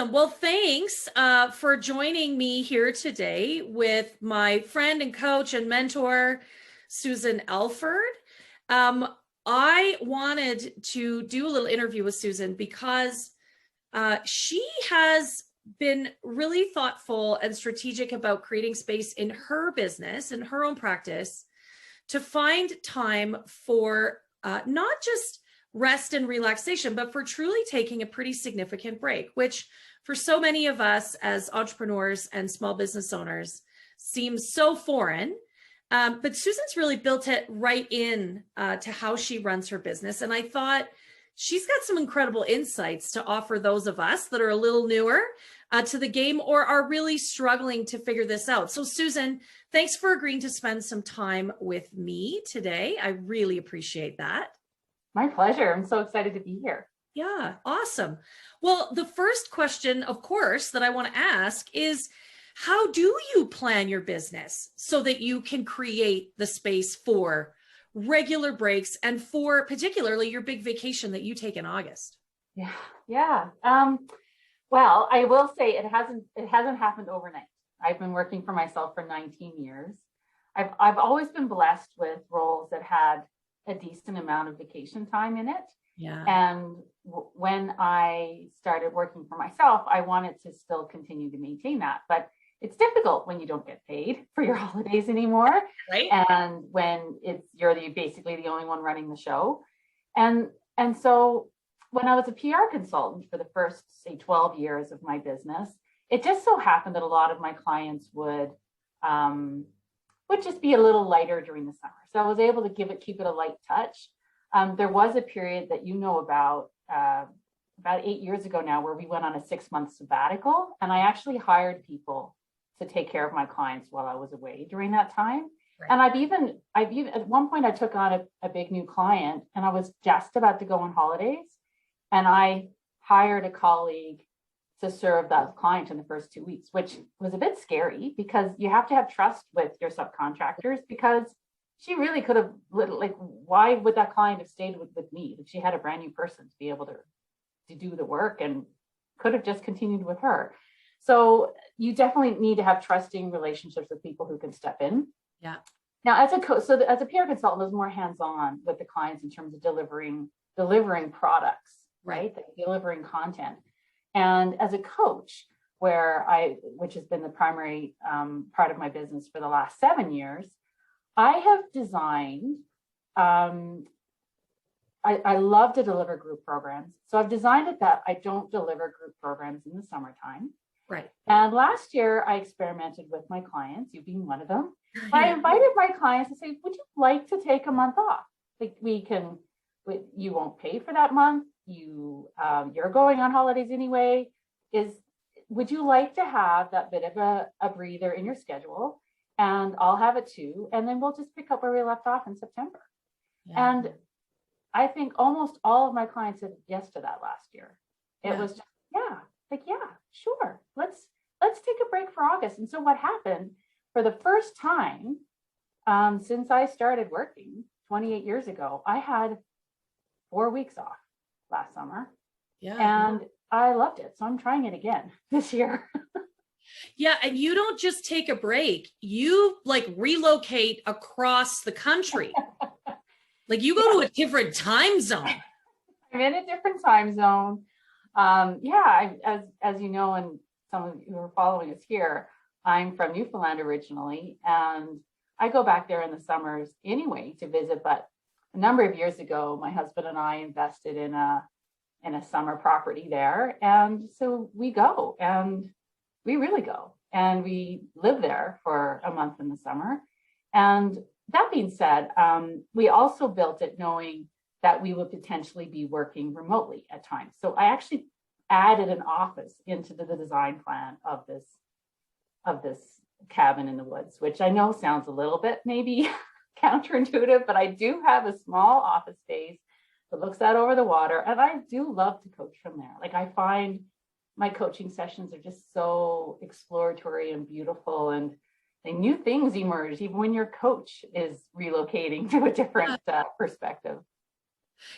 Well, thanks for joining me here today with my friend and coach and mentor, Susan Elford. I wanted to do a little interview with Susan because she has been really thoughtful and strategic about creating space in her business and her own practice to find time for not just rest and relaxation, but for truly taking a pretty significant break, which for so many of us as entrepreneurs and small business owners seems so foreign. But Susan's really built it right in to how she runs her business. And I thought she's got some incredible insights to offer those of us that are a little newer to the game or are really struggling to figure this out. So Susan, thanks for agreeing to spend some time with me today. I really appreciate that. My pleasure. I'm so excited to be here. Yeah, awesome. Well, the first question, of course, that I want to ask is, how do you plan your business so that you can create the space for regular breaks and for particularly your big vacation that you take in August? Yeah. Well, I will say it hasn't happened overnight. I've been working for myself for 19 years. I've always been blessed with roles that had a decent amount of vacation time in it. Yeah. And when I started working for myself, I wanted to still continue to maintain that. But it's difficult when you don't get paid for your holidays anymore. Right. And when you're basically the only one running the show. And so when I was a PR consultant for the first, say, 12 years of my business, it just so happened that a lot of my clients would just be a little lighter during the summer. So I was able to keep it a light touch. There was a period that about 8 years ago now, where we went on a 6-month sabbatical, and I actually hired people to take care of my clients while I was away during that time. Right. And I've even at one point I took on a big new client, and I was just about to go on holidays, and I hired a colleague to serve that client in the first 2 weeks, which was a bit scary because you have to have trust with your subcontractors, because she really could have, why would that client have stayed with me if she had a brand new person to be able to do the work, and could have just continued with her. So you definitely need to have trusting relationships with people who can step in. Yeah. Now, as a PR consultant, I was more hands-on with the clients in terms of delivering products, right? Delivering content. And as a coach, which has been the primary part of my business for the last 7 years, I have designed, I love to deliver group programs. So I've designed it that I don't deliver group programs in the summertime. Right. And last year I experimented with my clients, you being one of them. I invited my clients to say, would you like to take a month off? You won't pay for that month. You're going on holidays anyway. Would you like to have that bit of a breather in your schedule? And I'll have it too. And then we'll just pick up where we left off in September. Yeah. And I think almost all of my clients said yes to that last year. It was just, sure. Let's take a break for August. And so what happened, for the first time since I started working 28 years ago, I had 4 weeks off last summer. Yeah. And I loved it. So I'm trying it again this year. Yeah. And you don't just take a break, you relocate across the country. You go to a different time zone. I'm in a different time zone. As you know, and some of you who are following us here, I'm from Newfoundland originally, and I go back there in the summers anyway to visit. But a number of years ago, my husband and I invested in a summer property there, and so we go, and we really go, and we live there for a month in the summer. And that being said, we also built it knowing that we would potentially be working remotely at times. So I actually added an office into the design plan of this cabin in the woods, which I know sounds a little bit maybe counterintuitive, but I do have a small office space that looks out over the water, and I do love to coach from there. I find my coaching sessions are just so exploratory and beautiful, and new things emerge even when your coach is relocating to a different perspective.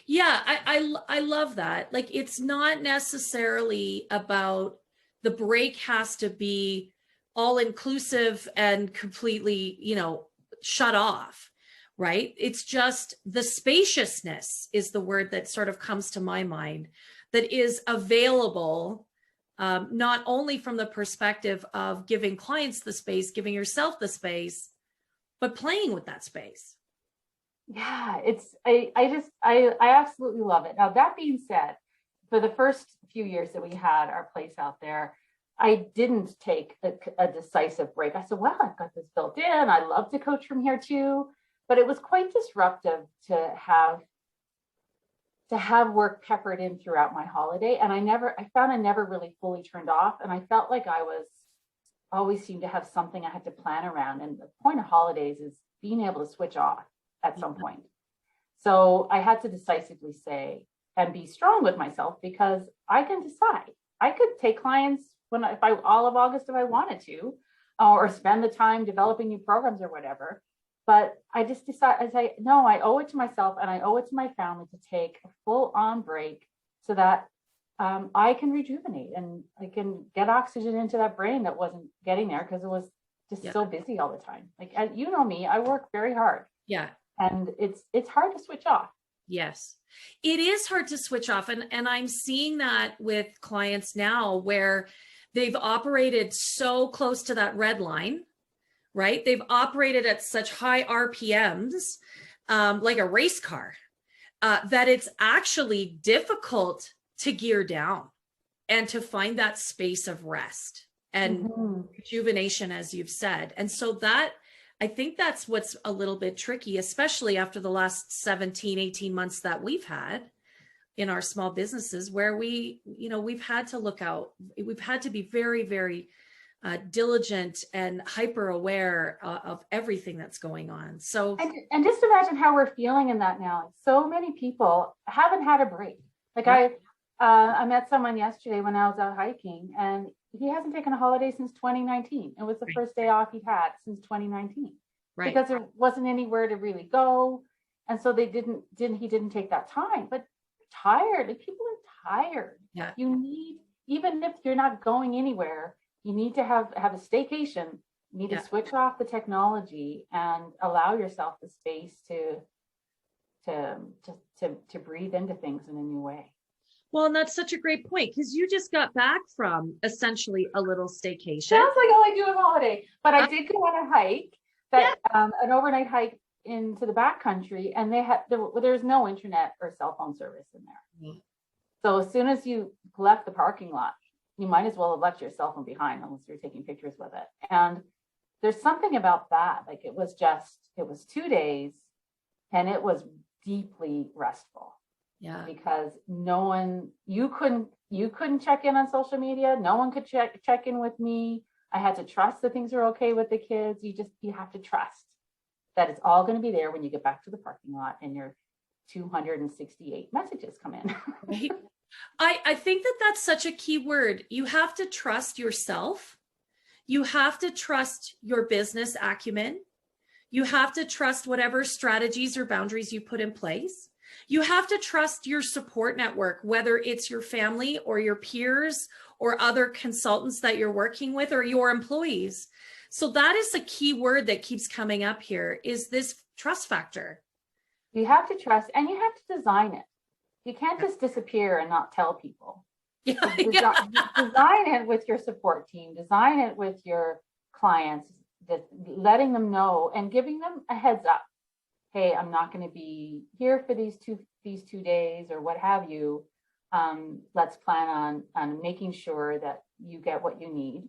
Yeah, I love that. It's not necessarily about the break has to be all inclusive and completely, shut off, right? It's just the spaciousness is the word that sort of comes to my mind, that is available, not only from the perspective of giving clients the space, giving yourself the space, but playing with that space. Yeah, I absolutely love it. Now, that being said, for the first few years that we had our place out there, I didn't take a decisive break. I said, well, I've got this built in. I love to coach from here too. But it was quite disruptive to have work peppered in throughout my holiday. And I found I never really fully turned off. And I felt like I was always seemed to have something I had to plan around. And the point of holidays is being able to switch off at some point. So I had to decisively say and be strong with myself, because I can decide. I could take clients all of August if I wanted to, or spend the time developing new programs or whatever. But I just decided, no, I owe it to myself and I owe it to my family to take a full on break so that I can rejuvenate and I can get oxygen into that brain that wasn't getting there because it was just so busy all the time. Like, you know me, I work very hard. Yeah. And it's hard to switch off. Yes, it is hard to switch off. And I'm seeing that with clients now where they've operated so close to that red line, right? They've operated at such high RPMs, like a race car, that it's actually difficult to gear down and to find that space of rest and rejuvenation, as you've said. And so I think that's what's a little bit tricky, especially after the last 17, 18 months that we've had in our small businesses, where we've had to look out. We've had to be very, very diligent and hyper aware of everything that's going on. So, and just imagine how we're feeling in that now. So many people haven't had a break. Like, right. I met someone yesterday when I was out hiking, and he hasn't taken a holiday since 2019. It was the first day off he'd had since 2019, right? Because there wasn't anywhere to really go, and so he didn't take that time. But tired, like, people are tired. Yeah. You need, even if you're not going anywhere, you need to have a staycation. You need to switch off the technology and allow yourself the space to breathe into things in a new way. Well, and that's such a great point, because you just got back from essentially a little staycation. Sounds like all I do on holiday, but I did go on a hike, an overnight hike into the backcountry, and there's no internet or cell phone service in there. So as soon as you left the parking lot, you might as well have left your cell phone behind, unless you're taking pictures with it. And there's something about that. Like, it was 2 days, and it was deeply restful. Yeah. Because you couldn't check in on social media. No one could check in with me. I had to trust that things are okay with the kids. You have to trust that it's all going to be there when you get back to the parking lot and your 268 messages come in. Right. I think that that's such a key word. You have to trust yourself. You have to trust your business acumen. You have to trust whatever strategies or boundaries you put in place. You have to trust your support network, whether it's your family or your peers or other consultants that you're working with or your employees. So that is a key word that keeps coming up here, is this trust factor. You have to trust, and you have to design it. You can't just disappear and not tell people. Design it with your support team, design it with your clients, letting them know and giving them a heads up. Hey, I'm not going to be here for these two days or what have you. Let's plan on making sure that you get what you need.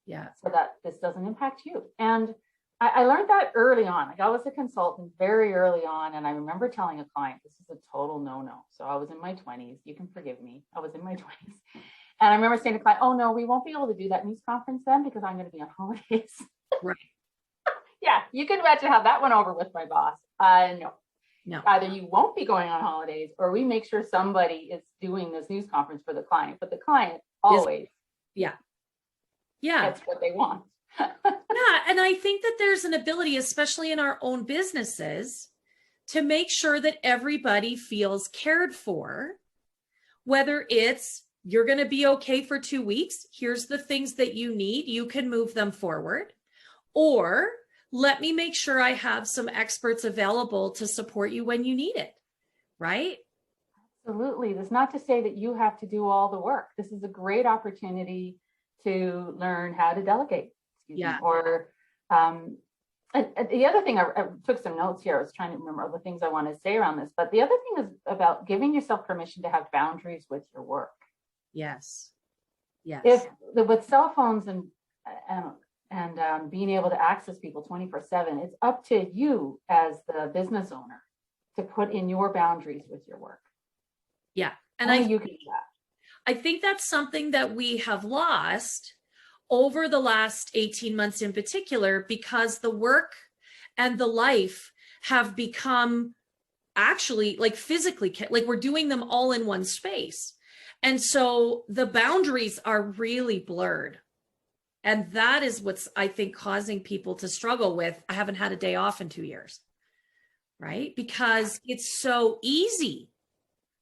Yeah. So that this doesn't impact you. And I learned that early on. Like, I was a consultant very early on, and I remember telling a client, this is a total no-no. So I was in my 20s. You can forgive me. I was in my 20s. And I remember saying to the client, oh no, we won't be able to do that news conference then because I'm going to be on holidays. Right. Yeah, you can imagine how that went over with my boss. No. Either you won't be going on holidays, or we make sure somebody is doing this news conference for the client. But the client always gets what they want. Yeah, and I think that there's an ability, especially in our own businesses, to make sure that everybody feels cared for, whether it's you're going to be okay for 2 weeks. Here's the things that you need. You can move them forward. Or let me make sure I have some experts available to support you when you need it. Right? Absolutely. That's not to say that you have to do all the work. This is a great opportunity to learn how to delegate. Yeah. Or and the other thing, I took some notes here. I was trying to remember all the things I want to say around this. But the other thing is about giving yourself permission to have boundaries with your work. Yes. Yes. If with cell phones and being able to access people 24/7, it's up to you as the business owner to put in your boundaries with your work. Yeah. And you can do that. I think that's something that we have lost over the last 18 months in particular, because the work and the life have become actually like physically, like we're doing them all in one space. And so the boundaries are really blurred. And that is what's, I think, causing people to struggle with, I haven't had a day off in 2 years, right? Because it's so easy.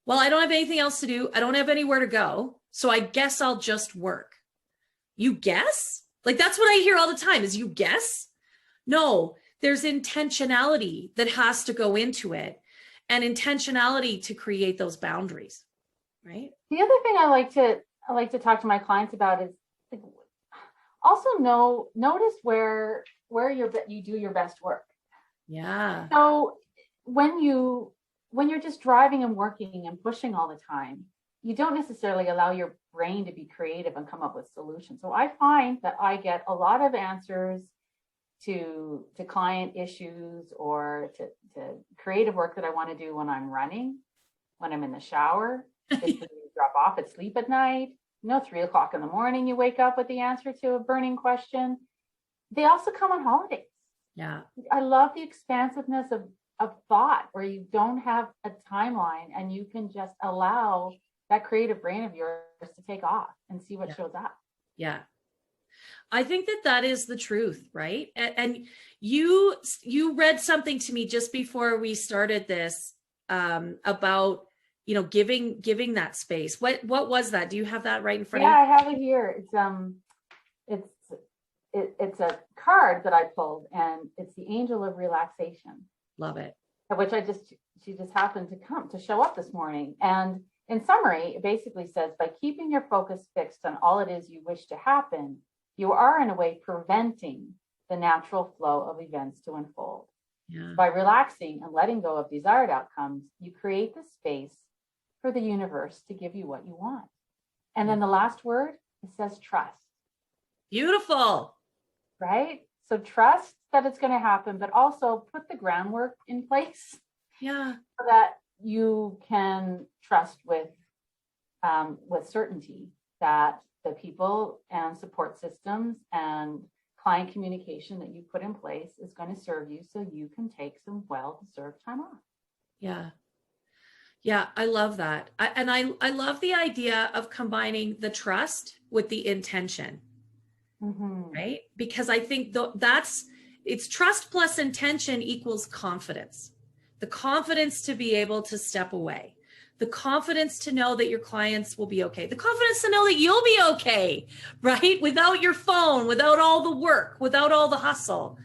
Well, I don't have anything else to do. I don't have anywhere to go. So I guess I'll just work. You guess? Like, that's what I hear all the time is you guess? No, there's intentionality that has to go into it, and intentionality to create those boundaries, right? The other thing I like to talk to my clients about is also notice where you do your best work. Yeah. So when you're just driving and working and pushing all the time, you don't necessarily allow your brain to be creative and come up with solutions. So I find that I get a lot of answers to client issues or to creative work that I want to do when I'm running, when I'm in the shower, just when you drop off at sleep at night, 3:00 in the morning, you wake up with the answer to a burning question. They also come on holidays. Yeah. I love the expansiveness of thought where you don't have a timeline and you can just allow that creative brain of yours to take off and see what shows up. Yeah. I think that is the truth, right? And you read something to me just before we started this about, giving that space. What was that? Do you have that right in front of you? Yeah, I have it here. It's a card that I pulled, and it's the angel of relaxation. Love it. Which she just happened to show up this morning. And in summary, it basically says, by keeping your focus fixed on all it is you wish to happen, you are in a way preventing the natural flow of events to unfold. Yeah. By relaxing and letting go of desired outcomes, you create the space for the universe to give you what you want. And then the last word, it says trust. Beautiful. Right? So trust that it's going to happen, but also put the groundwork in place. Yeah. So that you can trust with certainty that the people and support systems and client communication that you put in place is going to serve you so you can take some well-deserved time off. Yeah. Yeah, I love that. I love the idea of combining the trust with the intention, right? Because I think it's trust plus intention equals confidence. The confidence to be able to step away, the confidence to know that your clients will be okay, the confidence to know that you'll be okay, right? Without your phone, without all the work, without all the hustle.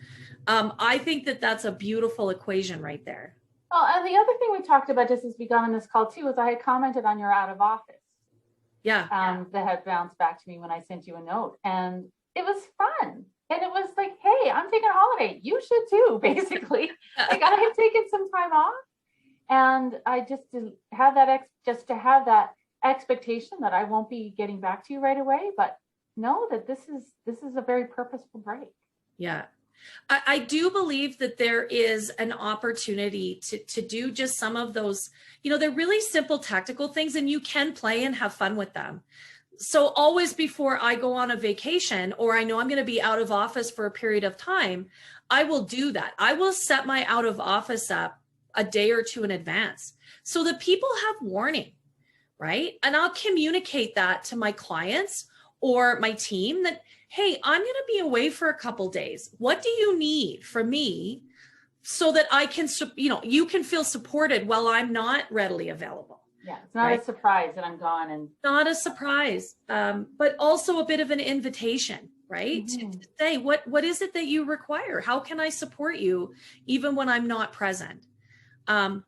I think that's a beautiful equation right there. Oh, and the other thing we talked about just as we got on this call too, is I had commented on your out of office. Yeah. That had bounced back to me when I sent you a note, and it was fun. And it was like, hey, I'm taking a holiday. You should too, basically. Like, I have taken some time off, and I just to have that expectation that I won't be getting back to you right away, but know that this is a very purposeful break. Yeah. I do believe that there is an opportunity to do just some of those, they're really simple tactical things, and you can play and have fun with them. So always before I go on a vacation, or I know I'm going to be out of office for a period of time, I will do that. I will set my out of office up a day or two in advance so that people have warning, right? And I'll communicate that to my clients or my team that, hey, I'm going to be away for a couple days. What do you need from me so that I can, you can feel supported while I'm not readily available? Yeah, it's not right? a surprise that I'm gone. And Not a surprise, but also a bit of an invitation, right? To say, what is it that you require? How can I support you even when I'm not present? I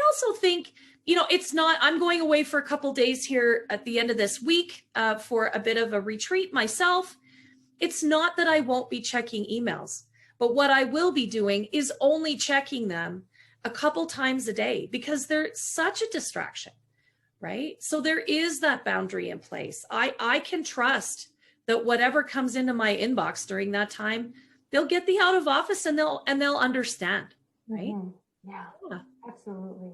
also think, it's not, I'm going away for a couple days here at the end of this week for a bit of a retreat myself. It's not that I won't be checking emails, but what I will be doing is only checking them a couple times a day because they're such a distraction, right? So there is that boundary in place. I can trust that whatever comes into my inbox during that time, they'll get the out of office and they'll understand, right? Yeah, absolutely.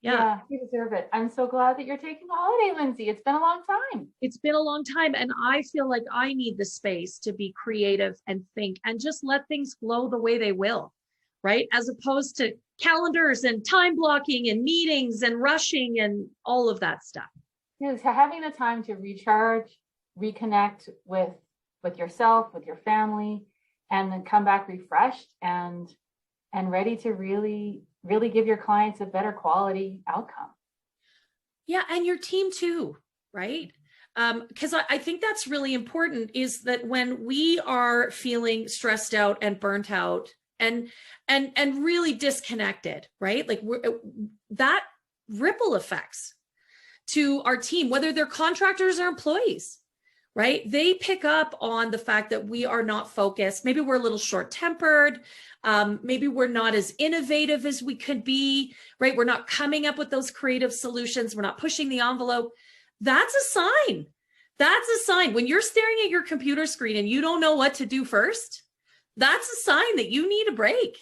Yeah. Yeah, you deserve it. I'm so glad that you're taking a holiday, Lindsay. It's been a long time. It's been a long time, and I feel like I need the space to be creative and think and just let things flow the way they will, right? As opposed to calendars and time blocking and meetings and rushing and all of that stuff. Yeah, so having the time to recharge, reconnect with yourself, with your family, and then come back refreshed and ready to really give your clients a better quality outcome. Yeah, and your team too, right? Because I think that's really important, is that when we are feeling stressed out and burnt out and really disconnected, right? Like that ripple effects to our team, whether they're contractors or employees, right? They pick up on the fact that we are not focused. Maybe we're a little short-tempered. Maybe we're not as innovative as we could be, right? We're not coming up with those creative solutions. We're not pushing the envelope. That's a sign. That's a sign. When you're staring at your computer screen and you don't know what to do first, that's a sign that you need a break.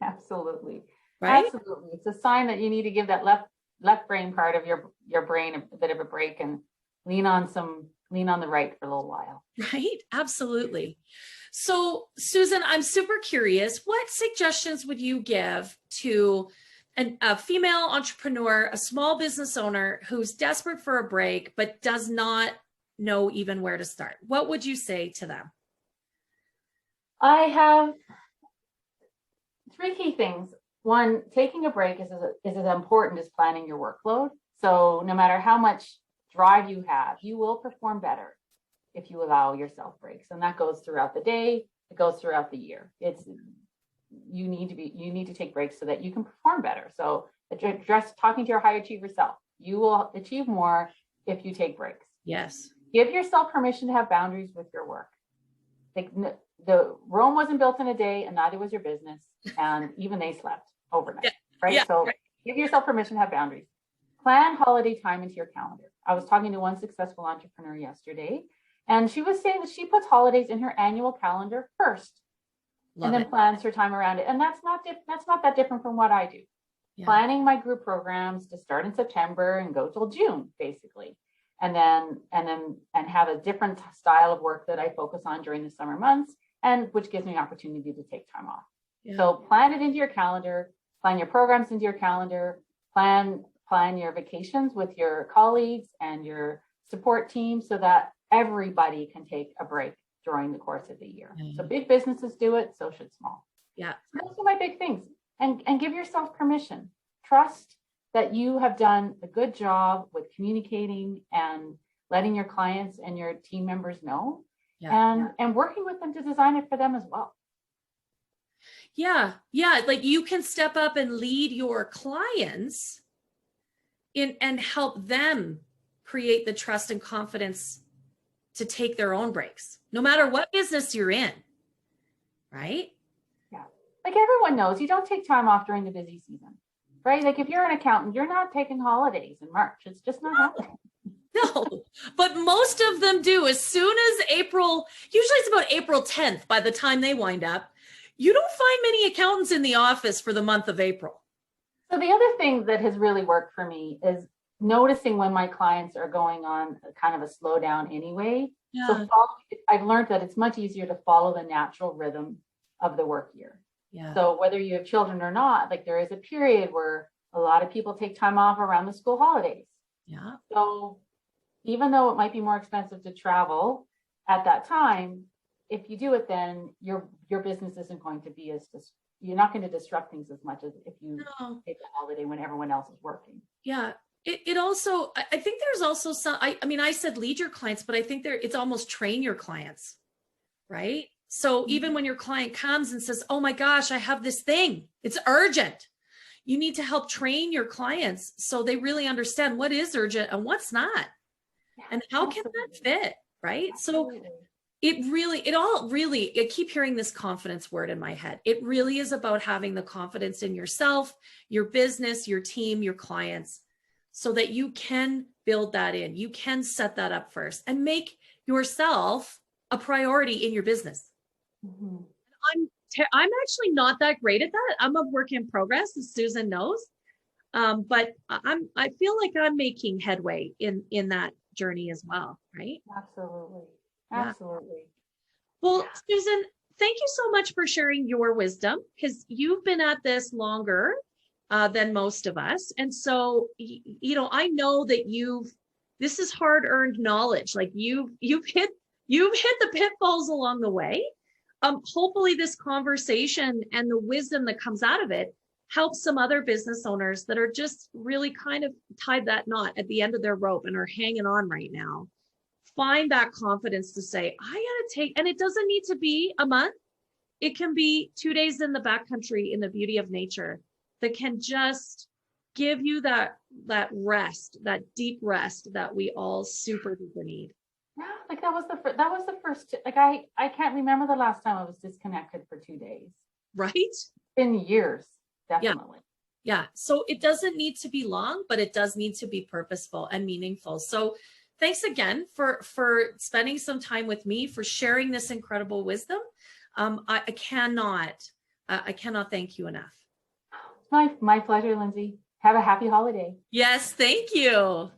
Absolutely. Right? Absolutely. It's a sign that you need to give that left brain part of your brain a bit of a break and lean on the right for a little while. Right? Absolutely. So, Susan, I'm super curious. What suggestions would you give to a female entrepreneur, a small business owner who's desperate for a break, but does not know even where to start? What would you say to them? I have 3 key things. One, taking a break is as important as planning your workload. So no matter how much drive you have, you will perform better if you allow yourself breaks. And that goes throughout the day, it goes throughout the year. You need to take breaks so that you can perform better. So address talking to your high achiever self. You will achieve more if you take breaks. Yes. Give yourself permission to have boundaries with your work. The Rome wasn't built in a day, and neither was your business. And even they slept overnight, right? Yeah, so right. Give yourself permission to have boundaries. Plan holiday time into your calendar. I was talking to one successful entrepreneur yesterday, and she was saying that she puts holidays in her annual calendar first. Love and then it. plans her time around it. And that's not that different from what I do. Yeah. Planning my group programs to start in September and go till June, basically. And have a different style of work that I focus on during the summer months, and which gives me opportunity to take time off. Yeah. So plan it into your calendar, plan your programs into your calendar, plan your vacations with your colleagues and your support team so that everybody can take a break during the course of the year. So big businesses do it, so should small. Yeah. So those are my big things. And give yourself permission. Trust that you have done a good job with communicating and letting your clients and your team members know, and working with them to design it for them as well. Yeah. Yeah. Like you can step up and lead your clients and help them create the trust and confidence to take their own breaks, no matter what business you're in, right? Yeah. Like everyone knows, you don't take time off during the busy season, right? Like if you're an accountant, you're not taking holidays in March. It's just not happening. No, but most of them do. As soon as April, usually it's about April 10th by the time they wind up, you don't find many accountants in the office for the month of April. So the other thing that has really worked for me is noticing when my clients are going on kind of a slowdown anyway. Yeah. So I've learned that it's much easier to follow the natural rhythm of the work year. Yeah. So whether you have children or not, like there is a period where a lot of people take time off around the school holidays. Yeah. So even though it might be more expensive to travel at that time, if you do it, then your business isn't going to be you're not going to disrupt things as much as if you take a holiday when everyone else is working. Yeah. it also, I think there's also some, I mean, I said lead your clients, but I think it's almost train your clients, right? So even when your client comes and says, oh my gosh, I have this thing, it's urgent. You need to help train your clients so they really understand what is urgent and what's not. And how can that fit, right? Absolutely. So I keep hearing this confidence word in my head. It really is about having the confidence in yourself, your business, your team, your clients, so that you can build that in. You can set that up first and make yourself a priority in your business. Mm-hmm. I'm actually not that great at that. I'm a work in progress, as Susan knows. But I feel like I'm making headway in that journey as well, right? Absolutely. Yeah. Absolutely. Well, Susan, thank you so much for sharing your wisdom, because you've been at this longer than most of us. And so, I know that this is hard-earned knowledge. Like you've hit the pitfalls along the way. Hopefully this conversation and the wisdom that comes out of it helps some other business owners that are just really kind of tied that knot at the end of their rope and are hanging on right now. Find that confidence to say, I gotta take, and it doesn't need to be a month. It can be 2 days in the backcountry in the beauty of nature that can just give you that rest, that deep rest that we all super duper need. Yeah, like that was the first, like I can't remember the last time I was disconnected for 2 days. Right? In years, definitely. Yeah. So it doesn't need to be long, but it does need to be purposeful and meaningful. So thanks again for spending some time with me, for sharing this incredible wisdom. I cannot thank you enough. My pleasure, Lindsay. Have a happy holiday. Yes, thank you.